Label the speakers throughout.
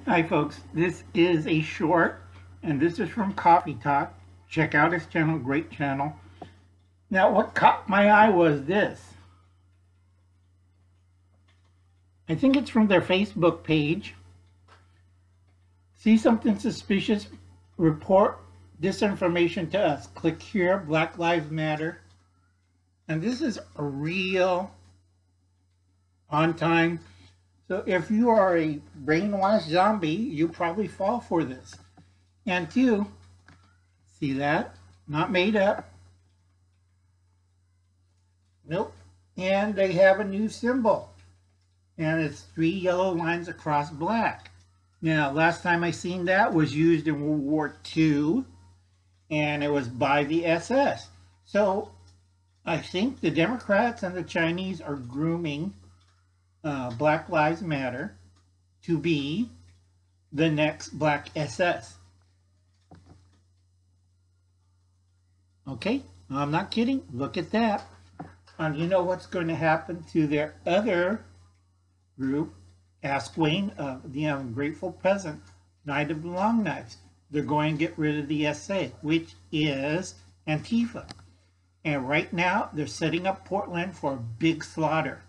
Speaker 1: Hi folks, this is a short and this is from Coffee Talk. Check out his channel, great channel. Now what caught my eye was this. I think it's from their Facebook page. See something suspicious? Report disinformation to us. Click here, Black Lives Matter. And this is a real on time. So if you are a brainwashed zombie, you probably fall for this. And two, see that? Not made up. Nope. And they have a new symbol. And it's 3 yellow lines across black. Now, last time I seen that was used in World War II. And it was by the SS. So I think the Democrats and the Chinese are grooming Black Lives Matter to be the next Black SS. Okay, I'm not kidding. Look at that. And you know what's going to happen to their other group, Ask Wayne, the Ungrateful Peasant, Night of the Long Knives. They're going to get rid of the SA, which is Antifa. And right now, they're setting up Portland for a big slaughter.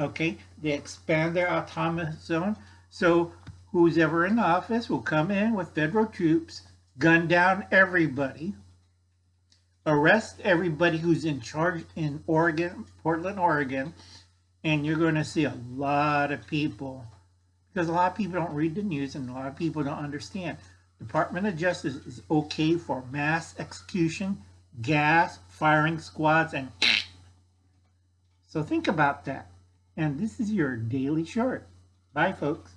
Speaker 1: Okay, they expand their autonomous zone, so who's ever in office will come in with federal troops, gun down everybody, arrest everybody who's in charge in Oregon, Portland, Oregon, and you're going to see a lot of people, because a lot of people don't read the news and a lot of people don't understand. Department of Justice is okay for mass execution, gas, firing squads, and so think about that. And this is your daily short. Bye, folks.